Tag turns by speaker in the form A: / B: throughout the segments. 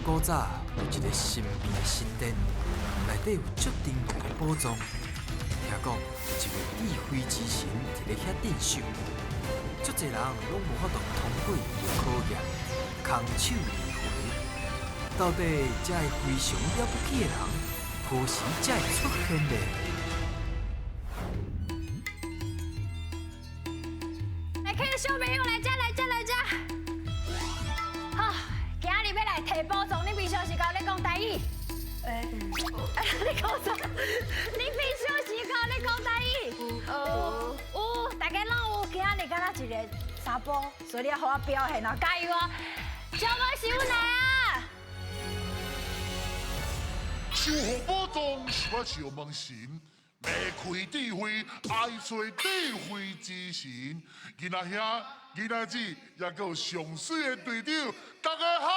A: 古早有一个神秘的神殿，内底有足珍贵的宝藏。听讲有一位智慧之神伫咧遐镇守，足侪人拢无法度通过伊的考验，空手而回。到底这个非常了不起的人，何时才会出现呢？
B: 来，客小朋友来遮。好，今日要来摕宝藏，你平常时甲咧讲台语？你讲啥？你平常时甲咧讲台语？有，大家拢有。今日敢若一个查甫，所以你要好好表现哦，加油哦！小哥小来啊！
C: 守护宝藏是我小问神，未开智慧，爱找智慧之神。今仔遐，今仔日也有上水的队长，大家好。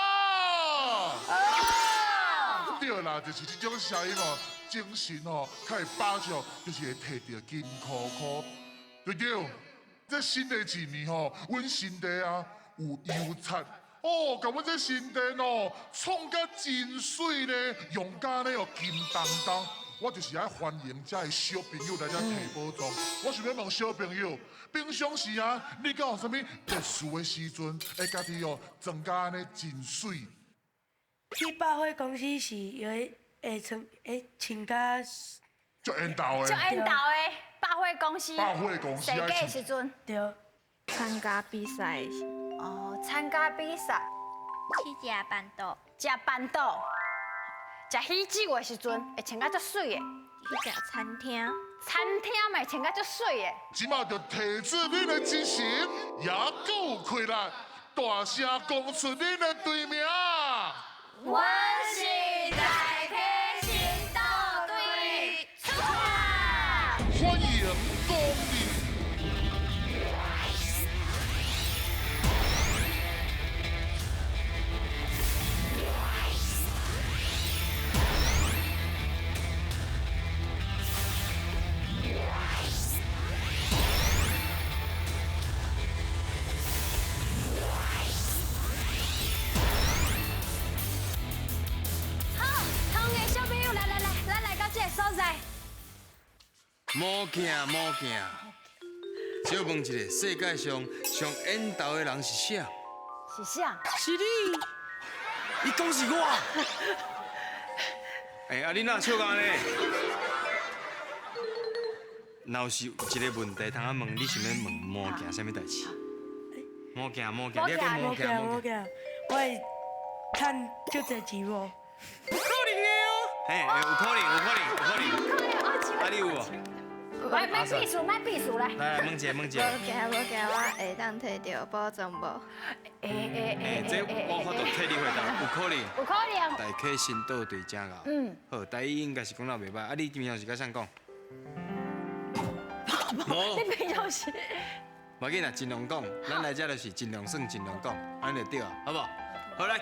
C: 对啦，就是这种声音哦，精神哦，较会把握，就是会摕到金箍箍。队长，这新的一年吼，阮新地啊有油菜。哦，甲阮这神殿哦，创甲真水呢，用甲呢哦金当当。我就是爱欢迎这些小朋友来这摕宝藏。我想要问小朋友，平常时啊，你敢有啥物特殊的时阵，会家己哦装甲安尼真水？
D: 去百货公司时，会穿甲
C: 足缘投的。
B: 就缘投的百货公司。
C: 百货公司
B: 设计的时阵。
D: 对，
E: 参加比赛的时，
B: 哦，参加比赛，
E: 去食板豆，
B: 食板豆，食喜酒的时阵会穿甲足水的。
E: 去食餐厅，
B: 餐厅嘛会穿甲足水的。
C: 即马就提出恁的精神，也够有气力，大声讲出恁的队名。
B: 我是台客行动队出发。
C: 欢迎光临。
B: 好，通的小朋友来，咱来到这个所在。
A: 莫惊，小问一下，世界上上缘投的人是啥？
B: 是啥？
A: 是你，你讲是我。你哪笑干呢？若是有一个问题，通啊问，你想要问莫惊啥物代志？莫惊，你讲莫惊。
D: 我会趁足侪钱无？
A: 有可能的哦。有可能。啊，你有无？
B: 卖避暑来。
A: 来，问一下。
E: 无惊，我会当摕到宝藏无？
A: 这我看到替你回答，有可能。
B: 有可能。
A: 大客新岛队正搞。好，第一应该是讲到袂歹。你平常是甲啥讲？
B: 你平常时。
A: 无要紧啦，尽量讲。咱来这就是尽量算，尽量讲，安尼就对啊，好不好？好来，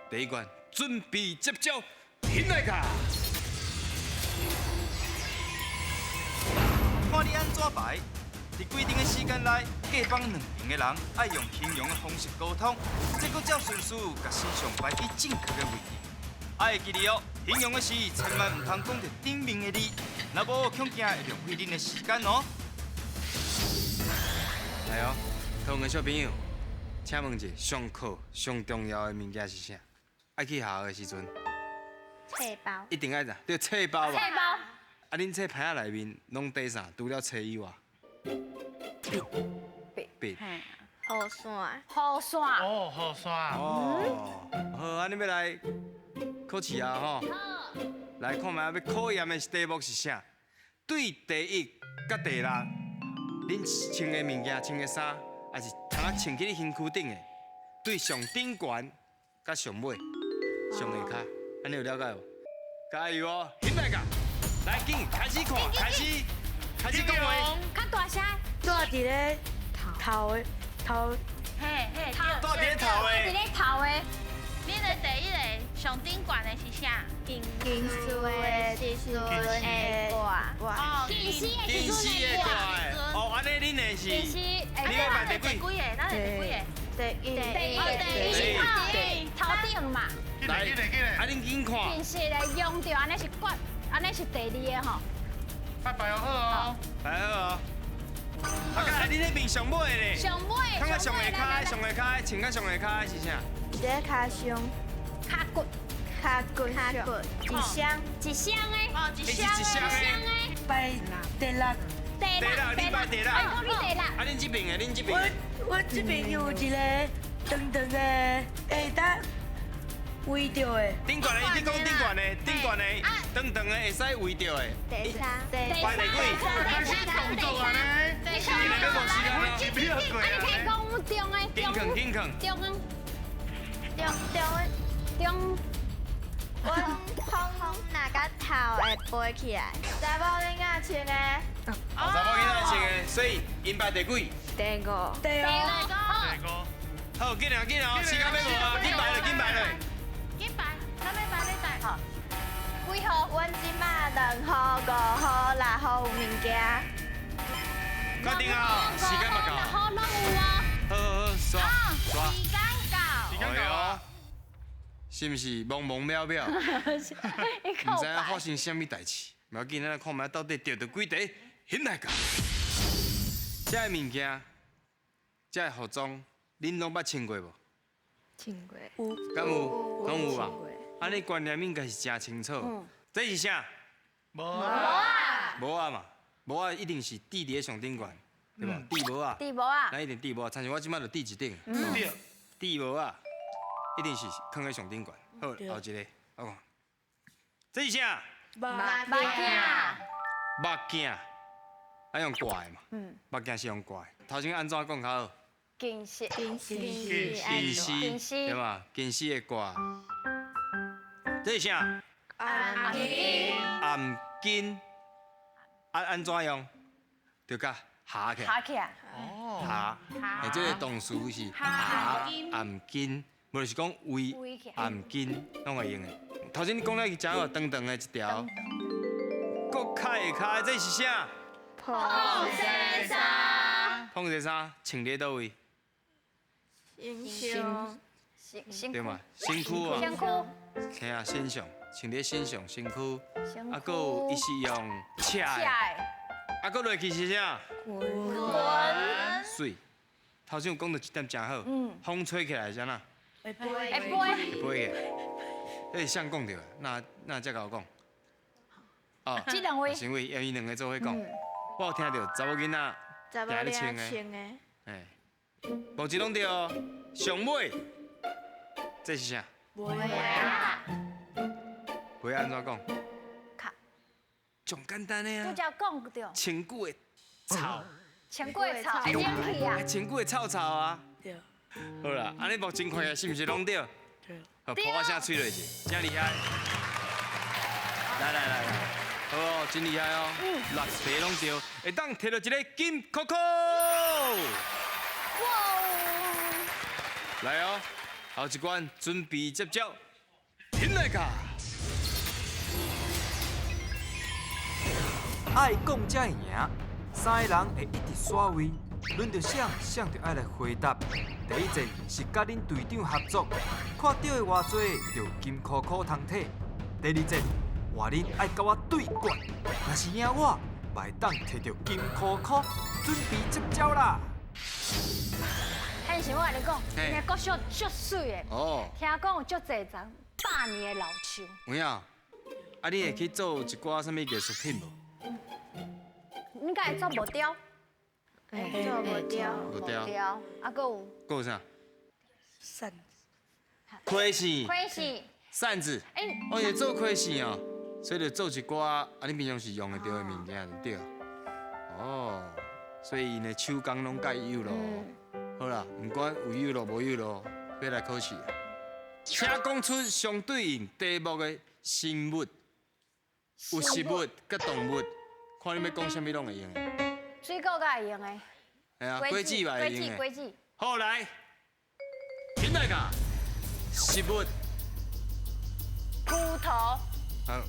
A: 第一关准备接招，现来卡。
F: 看你安怎排，伫规定的时间内，各帮2名的人爱用形容的方式沟通，再搁照顺序甲身上摆伫正确的位置。爱记住哦，形容的时千万唔通讲着顶面的你，若无恐惊会浪费恁的时间哦。
A: 来哦，同的小朋友，请问一下，上课上重要的物件是啥？爱去学校的时阵，
E: 册包，
A: 一定爱的，对，册包吧。
B: 册包。
A: 恁册牌仔内面拢缀啥？除了册以外，笔。
E: 雨伞，
B: 雨伞。
G: 哦，好耍。
A: 哦，好，安尼要来考试啊吼。来看卖要考验的题目是啥？对第一甲第六，恁穿的物件、穿的衫，还是通啊穿去你身躯顶的？对上顶悬甲上尾、上下骹，安尼有了解无？加油哦，现在个，来紧开始看，开始讲话。
B: 较大声。
D: 住伫咧头的头，
E: 嘿，
F: 住伫咧头
B: 伫
F: 的，
B: 咧头的。
H: 恁的第一个上顶悬的是啥？
E: 金丝的时阵的挂，
H: 哦，
B: 电视的
A: 电视的挂的，哦，安尼恁的是，
B: 电视
A: 你要排第几？
H: 第几个？咱的第几个？
E: 第一，
B: 第一头顶嘛。
G: 迄
A: 来，啊，恁紧看
B: 平，时来用着安尼是决，安尼是第二个吼。
C: 拜拜好哦。
A: 来好哦。啊，甲恁那边上尾的咧，
B: 上尾，
A: 看到上下骹，上下骹，穿到上下骹是啥？
E: 这卡胸，
B: 卡骨，
E: 卡骨上，一箱，
B: 一箱的，
H: 哦，一
A: 一
H: 箱
A: 箱的。
D: 拜第六，
B: 第六，
A: 你拜第六
B: 哎，讲你第六。
A: 啊，恁这边的，恁这边的，
D: 我这边有一个长长的，会当围着的，
A: 顶悬的，你讲顶悬的，顶悬的，长长的会使围着的。
E: 第三，
A: 排第几？
C: 开始动作啊呢？
B: 你
A: 今日要无时间咯，
C: 一秒过
B: 啊，你可以
C: 啊！
B: 讲中的，
A: 紧扛紧扛。
B: 中的，
E: 中，
B: 中，
E: 风那个头会飞起来，查某囡仔穿的，
A: 查某囡仔穿的，所以因排第几？
E: 第五，
D: 第
B: 第
D: 二，
B: 五，
A: 好，紧啊紧啊，时间要无啊，紧排了紧排了。
H: 紧排，咱要排你带。好，
B: 几号？
E: 阮即马2号、5号、6号有物件，
A: 确定啊，时间嘛到。
B: 好，拢有啊。
A: 好好好，刷刷。
H: 时间到。
A: 哎呦，是毋是茫茫渺渺？
B: 你
A: 唔知影发生什么代志，不要紧，咱来看卖到底钓到几题，现来讲。这个物件，这个服装，恁拢捌穿过无？
E: 穿过，
D: 有，
A: 敢有？拢有啊？安尼观念应该是真清楚。这是啥？
C: 无
A: 无啊嘛，无啊一定是滴伫上顶悬，对无？滴无啊，
B: 地无啊？
A: 咱一定滴无啊，但是我即摆就滴一顶。
C: 对，
A: 滴无啊，一定是放在上顶悬。好，后一个，我看，这是啥？
B: 目镜。
A: 目镜，啊用挂的嘛。目镜是用挂的。头先安怎讲较好？
B: 近视。
E: 近视，
A: 近视，
B: 近视
A: 对嘛？近视的挂。这是啥？
E: 暗镜，
A: 暗巾。安怎用？就甲下起来。
B: 下起来。
A: 下，诶，这个动词是下暗巾，无就是讲围
B: 围起来
A: 暗巾，拢会用的。头先你讲了一真好，长长的一条，国凯的卡，这是啥？
E: 碰
B: 先生。
A: 碰这衫穿伫倒位？
E: 英雄，
B: 辛
A: 对嘛？身躯哦，
B: 辛苦。
A: 嘿啊，身上穿伫身上身躯，
B: 辛
A: 啊，搁有伊是用赤的，
B: 来。
A: 啊，搁落去是啥？
B: 滚。
A: 水。头先有讲到一点真好，风吹起来是安那？
D: 会飞，
B: 会飞。
A: 会飞的。迄是谁讲着的？那才甲我讲。哦，
B: 这两位。
A: 是因为伊两个做伙讲，我有听到查某囡仔
E: 查某
A: 定咧
E: 囡
A: 穿的，
E: 仔穿的，
A: 哎，无一拢对哦。上尾，这是啥？尾安怎讲？
B: 卡。
A: 上简单的
B: 拄
A: 啊，
B: 则讲着，
A: 千古的草，
B: 千过草会捡去啊。
A: 千古的草草啊。
D: 对，
A: 好啦，安尼目前看起来是毋是拢对？
D: 对，
A: 好，泼我声吹落去，真厉害！来，好哦，真厉害哦，6题拢对，会当摕到一个金扣扣。来哦，后一关准备接招，现来卡。
G: 爱讲才会赢，三个人会一直耍位，轮到谁就爱来回答。第一阵是甲恁队长合作，看到的偌多就金箍箍通体。第二阵话恁爱甲我对决，若是赢我，会当摕到金箍箍，准备接招啦。
B: 汉是我跟你讲，
A: 嘿
B: 那国小足水的，
A: 哦，
B: 听讲有足侪丛100年的老树。
A: 有影？啊，你会去做一寡什物艺术品无？
B: 你敢会做木雕？
E: 做无掉，
A: 无雕，
B: 雕，啊，搁有
A: 还有啥？
D: 扇，
A: 盔线、
B: 盔是，
A: 扇子。
B: 哎，
A: 哦，会做盔线哦，所以就做一寡啊，你平常时用得到的物件就对。哦，所以因的手工拢介有咯。好啦，不管有有咯无有咯，要来考试啊。请讲出相对应题目的生物、有实物、甲动物，看你要讲什么拢会用的。
B: 水果敢会用的。
A: 系啊，果子嘛会用的。
B: 果子。
A: 好来，现在个实物，
B: 骨头。
A: 好，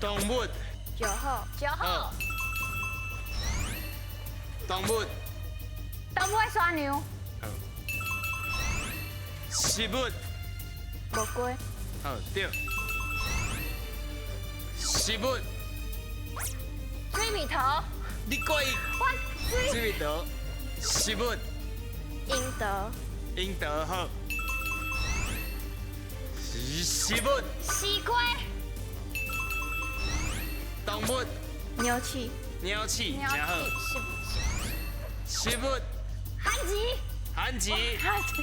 A: 动物，
E: 9号，
A: 好，动物，
B: 动物的山羊。
A: 好，食物，
B: 无过，
A: 好对。食物，
B: 水蜜桃，
A: 你过伊，
B: 我水
A: 水蜜桃，食物，
E: 应得
A: 应得好。食物，
B: 西瓜，
A: 动物，
E: 牛气
A: 鸟鼠，
B: 鸟
A: 真好。
B: 是
A: 食物，
B: 韩吉，
A: 番薯，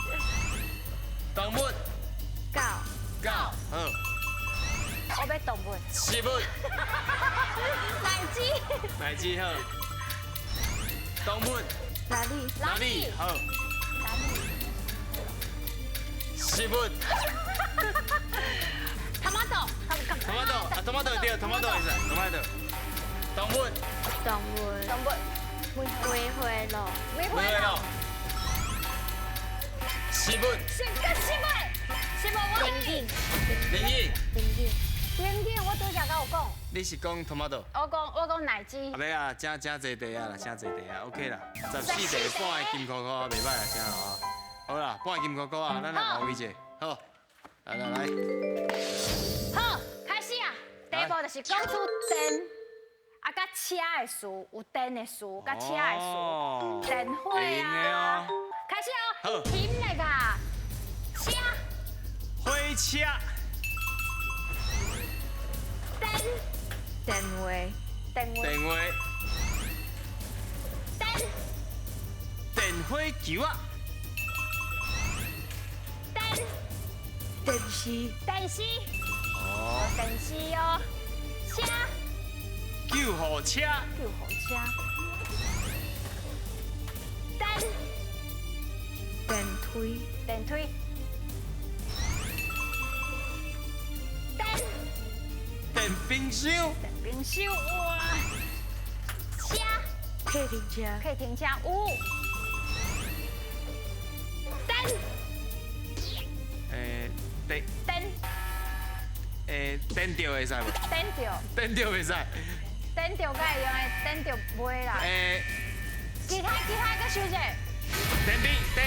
A: 动物，
E: 告
A: 狗，好。
B: 我要动物，
A: 食物，
B: 奶鸡，
A: 奶鸡好。动物，
E: 哪里
A: 哪里好。
B: 哪里？
A: 食物。
B: tomato，tomato
A: 对，tomato 会使，tomato。动物，
E: 动物
B: 动物，
E: 灰灰肉
B: 玫
A: 不会咯。食物，
B: 是个食物，食物我
E: 灵应
A: 灵异，
B: 零点我拄则甲有讲，
A: 你是讲 tomato？
B: 我讲奶鸡
A: 后，尾啊，正济题啊啦，正济题啊 ，OK 啦。14题半个金箍箍啊，袂歹啦，正哦。好啦，半个金箍箍啊，咱来换位者，好，来。
B: 好，开始啊！第一步就是讲出电，啊，甲车的事，有电的事，甲车的
A: 哦
B: 事，电火
A: 会用的
B: 啊
A: 哦。
B: 开始
A: 好
B: 哦，甜那个车，
A: 火车，
B: 电，
E: 电话
B: 电话，
A: 电话，
B: 电，
A: 电火球啊，
B: 电，
D: 电视，
B: 电视，
A: 哦，
B: 电视哦，车，
A: 救护车，
B: 救护车，电，
E: 电梯
B: 电梯，电，
A: 电冰箱，
B: 电冰箱，哇，车，
D: 客厅车，
B: 可以停车，有，电，
A: 电，
B: 电，
A: 电吊会使无？
B: 电掉。
A: 电吊会使。
B: 电着该会用的，电着袂啦。其他搁收者，
A: 电冰，
B: 电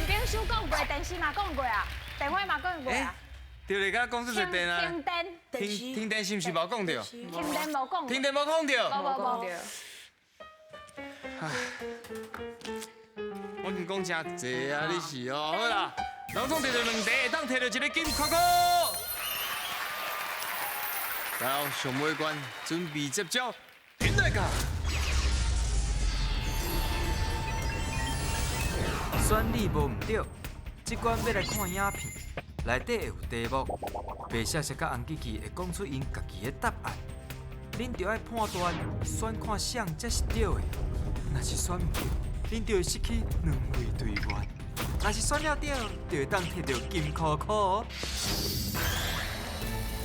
B: 冰箱讲过，电视嘛讲过啊，电话嘛讲过啊。
A: 对咧，刚讲出一电啊。
B: 停电，
A: 停电是毋是无讲到？
B: 停电无讲。
A: 停电无讲到。
B: 无。
A: 我跟讲真济啊，你是哦，好啦，拢总摕到2题，会当摕到一个金箍箍。到上尾关，准备接招，天来甲。
G: 选你无毋对，即关要来看影片，内底会有题目，白色色甲红旗旗会讲出因家己的答案，恁着爱判断，选看谁才是对的。若是选毋对，恁就会失去2位队员；若是选了对，就会当摕到金箍箍哦。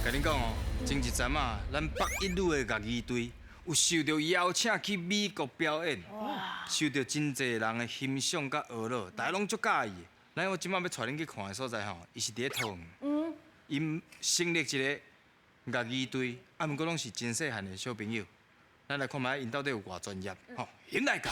A: 甲恁讲哦，前一阵啊，咱北一女的乐艺队有受到邀请去美国表演，受到真侪人的欣赏甲学乐，大家拢足介意的。咱我即摆要带恁去看的所在吼，伊是伫咧桃园，因成立一个乐艺队，啊，毋过拢是真细汉的小朋友。咱来看卖因到底有偌专业，吼，因来教。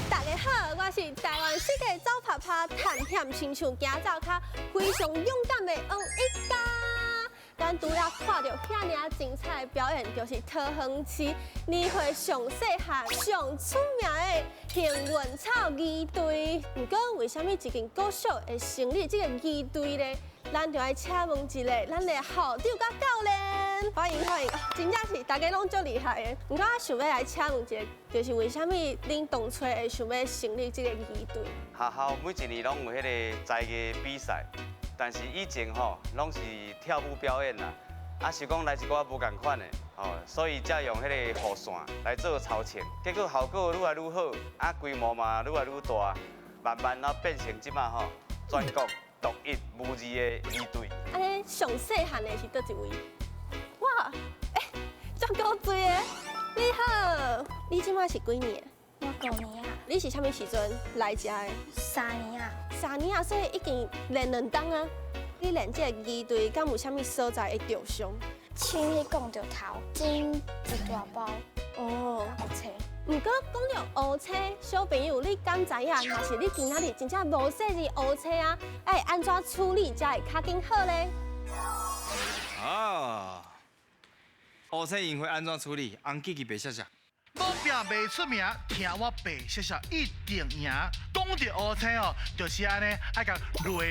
I: 大家好，我是台湾世界走拍拍探险亲像行走卡非常勇敢的王一家。咱拄了看到遐尔精彩的表演，就是桃园市年岁上细汉、上出名的幸运草艺队。不过，为什么一间国小会成立这个艺队呢？咱就来请问一下咱的校长甲教练，欢迎，真正是大家拢足厉害的。不过我想要来请问一下，就是为什么恁当初会想要成立这个艺队？
J: 学校每一年拢有迄个才艺比赛，但是以前吼拢是跳舞表演啦，是讲来一寡无共款的，所以才用迄个雨伞来做头前，结果效果愈来愈好，规模嘛愈来愈大，慢慢变成即马全国独一无二的二队。
I: 安尼上细汉的是倒一位？哇，足够多的。你好，你即马是几年？
E: 我5年啊，
I: 你是啥物时阵来遮的
E: 3年啊，
I: 3年啊，所以已经练2冬啊。你练这个二队，敢有啥物所在会着伤？
E: 像你讲着头，金一大包，
I: 哦，
E: 黑车，
I: 毋过讲到乌车，小朋友，你敢知影？若是你今仔日真正无细日乌车啊，爱安怎处理才会较紧好咧？
A: 啊，乌车因会安怎处理？红记记白写写。
K: 无拼袂出名，听我白写写一定赢。讲到乌车哦，就是安尼，爱甲落，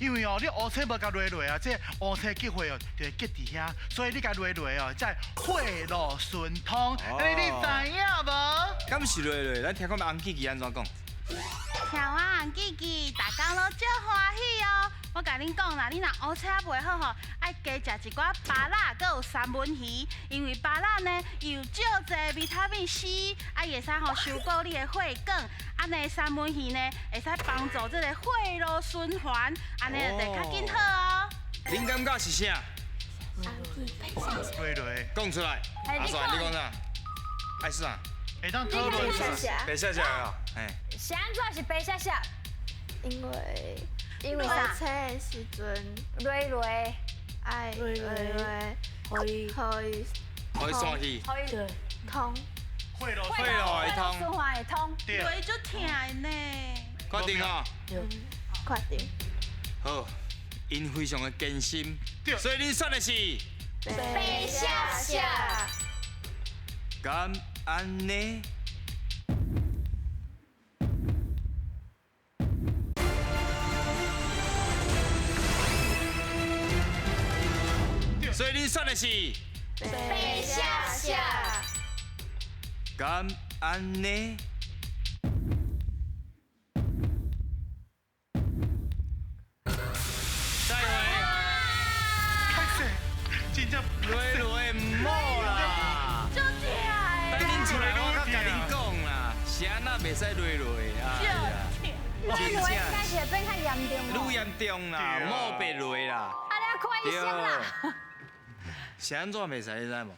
K: 因为哦，你乌车无甲落啊，这乌车结伙哦，就会结伫遐，所以你甲落哦，才会货路顺通。安尼你知影无？
A: 敢是落，咱听看红记记安怎讲？
H: 听我红记记，大家都足欢喜哦。我甲恁讲啦，你若乌车袂好吼，爱加食一寡芭乐，佮有三文鱼，因为芭乐呢有足侪维他命 C， 会使修补你的血管，安尼三文鱼呢会使帮助这个血路循环，安尼就会较紧好哦。
A: 恁感觉是啥？
K: 落，
A: 讲出来。阿帅，你讲啥？爱是啥？
K: 会当讨论一下。
A: 白写写哦，嘿。
B: 是安怎是白写写？
E: 因为啥？车的时阵，
B: 累，
E: 爱
D: 可以
A: 可以散去。
E: 通，
K: 血路
A: 血路会通。
B: 循环会通。
H: 累足疼的呢。
A: 确定哦。
E: 确定。
A: 好，因非常的艰辛，所以恁选的是
B: 白写写。
A: 敢安尼？所以恁选的是
B: 白写写。
A: 敢安尼？再会。
K: 拍摄，真正
A: 落唔好啦。
H: 足疼的。
A: 等恁出来，我甲恁讲啦，是安那袂使落啊。
B: 累应该是会变较严重。
A: 愈严重啦，莫别落啦。
B: 啊，你要看医生啦。
A: 是安怎袂使，你知无？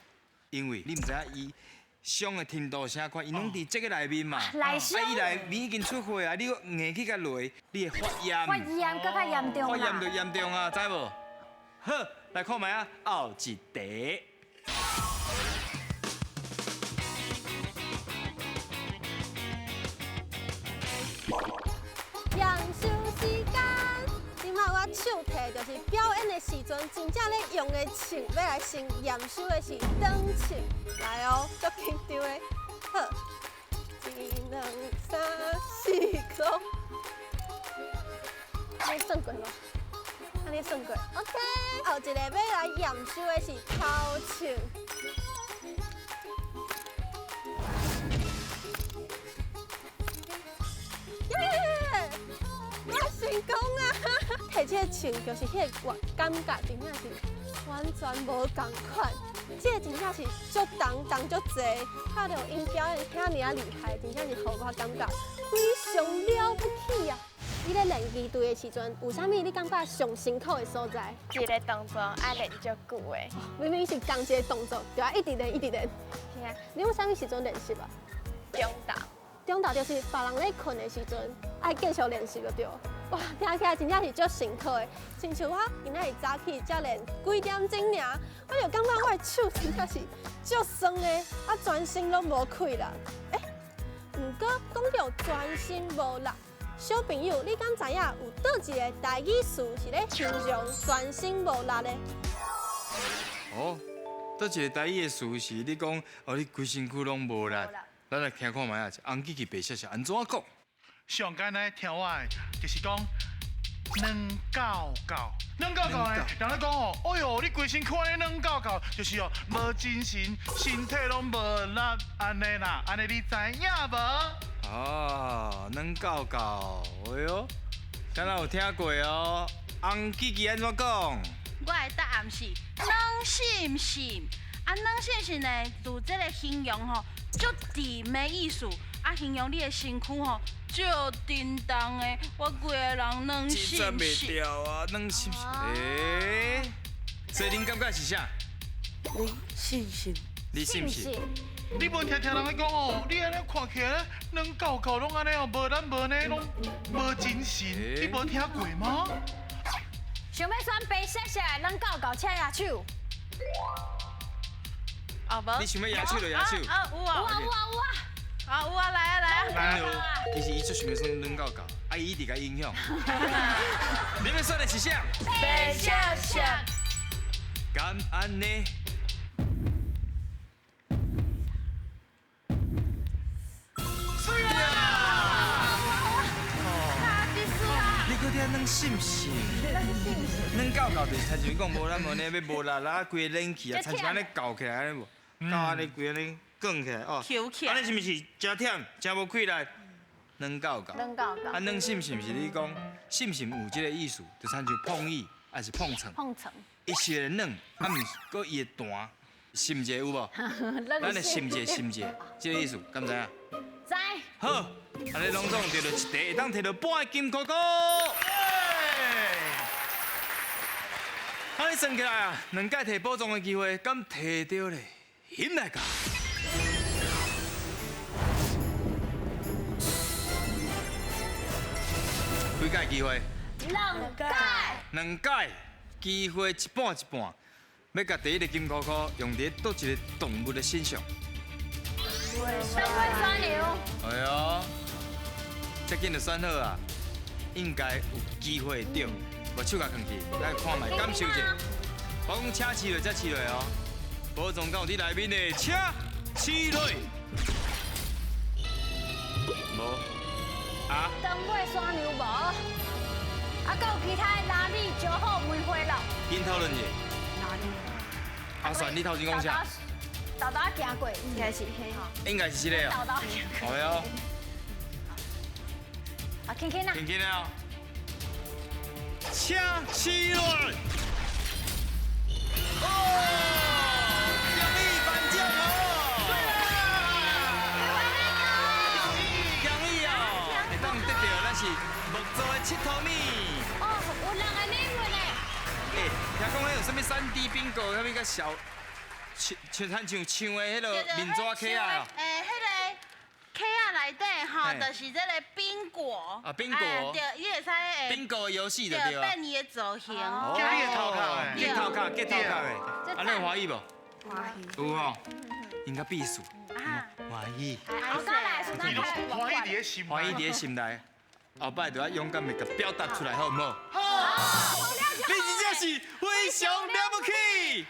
A: 因为你毋知影伊伤的程度啥款，伊拢伫这个内面嘛。
B: 内伤。
A: 伊内面已经出血啊，你硬去甲落，你会发炎。
B: 发炎更较严重啦。
A: 发炎就严重啊，知无？好，来看觅啊，后一题。
I: 验收时间，今麦我手提就是表演的时阵，真正咧用的枪，要来先验收的是长枪。来哦，足紧张的。好，1、2、3、4、5。你算过无？你算过 ？OK。后一个要来验收的是头枪。耶！我成功啊！摕这个枪就是迄个感觉，真正是完全无共款。这个真正是足重足济，看到因表演遐尔啊厉害，真正是互我感觉非常了不起啊！你咧练二队的时阵，有啥物你感觉上辛苦的所在？
E: 一个动作爱练足久的。
I: 明明是同一个动作，就要一直练一直练。
E: 是啊，
I: 你有啥物时阵练习啊？
E: 中岛。
I: 中岛就是别人咧困的时阵，爱继续练习就对。哇，听起来真正是足辛苦的。亲像我今仔日早起才练几点钟尔，我就感觉我的手真正是足酸的，啊，全身拢无气力。不过讲到全身无力，小朋友，你敢知影有倒一个台语词是咧形容全身无力的？
A: 哦，倒一个台语的词是你讲哦，你规身躯拢无力。咱来听看觅啊，红记记白写写安怎讲？
K: 上简单听我的，就是讲软狗狗，软狗狗呢，人咧讲哦，哎呦，你规身躯安尼软狗狗，就是哦无精神，身体拢无力，安尼啦，安尼你知影无？
A: 啊，软狗狗，哎哟，敢若有听过哦？红记记安怎讲？
H: 我的答案是软心性。啊，软心性呢，就这个形容吼，足甜的意思。啊，形容你的身躯吼，足叮当的，我规个人软心
A: 真袂
H: 性。
A: 掉啊，软心性。诶，所以恁感觉是啥？
D: 你信信？
A: 你信不信？
K: 你无听人咧讲哦，你安尼看起来软狗狗拢安尼哦，无咱无呢，拢无精神，你无听过吗？
B: 想要选白色色的软狗狗车牙手？
H: 哦，无。
A: 你想要牙手就牙手。
H: 有啊。
B: 有啊！
H: 啊，有啊，来啊来啊！
A: 来啊！其实伊最想要选软狗狗，啊伊一直甲影响。你要选的是啥？
B: 白色色。
A: 敢安尼？是啊！你搁听软信不信？软狗狗就是亲像讲无咱无呢，要无力啦，规个冷气啊，亲像安尼搞起来安尼无？搞安尼规个呢卷起来哦。
H: 翘起来
A: 安尼是毋是真忝、真无气力？软狗狗。
B: 软狗狗。
A: 啊，软信是毋是你讲信不信有即个意思？就亲像碰意还是碰蹭？
B: 碰蹭。
A: 伊是会软，啊，毋是搁伊会弹，心者有无？咱的心者，即个意思，敢知影？
B: 知。
A: 好，安尼拢总摕到一题，会当摕到半个金箍箍。安尼算起来啊，两届摕宝藏的机会，敢摕到咧？现来讲，几届机会？两届机会一半一半。要甲第一个金箍箍用伫倒一个动物的身上。
B: 动物双牛。
A: 哎呦，这紧就选好啊，应该有机会对，无手甲放去，来看卖感受者。我讲车饲落才饲落哦，宝藏敢有伫内面的车饲落？无啊？
B: 动物双牛无，啊，搁有其他的哪里就好梅花鹿。
A: 紧讨论者。阿算，你头前讲啥？
B: 豆豆行过，应该是嘿吼。
A: 应该是这个哦。
B: 豆豆行过。
A: 哎呦。
B: 啊，轻轻啊。
A: 轻轻啊。车饲落。哦，奖励颁奖哦！奖励哦，会当得到咱是木造的佚佗米。
B: 哦，有人会礼物呢。
A: 诶，听讲迄有啥物3D 冰果，啥物个小，像像枪的迄个面纸壳啊哦。
H: 迄个壳仔内底吼，就是这个冰果。
A: 啊，冰果。
H: 对，你会使诶。
A: 冰果游戏就对啊。
H: 变伊的造型。
K: 叫你的头壳诶。
A: 结头壳，结头壳诶。安尼有欢喜无？
D: 欢喜。
A: 有吼，应该必输。欢喜。
B: 后头来是咱开。
K: 欢喜伫咧心。
A: 欢喜伫咧心内，后摆就要勇敢的甲表达出来，好唔好？
B: 好。
A: 你真正是非常了不起。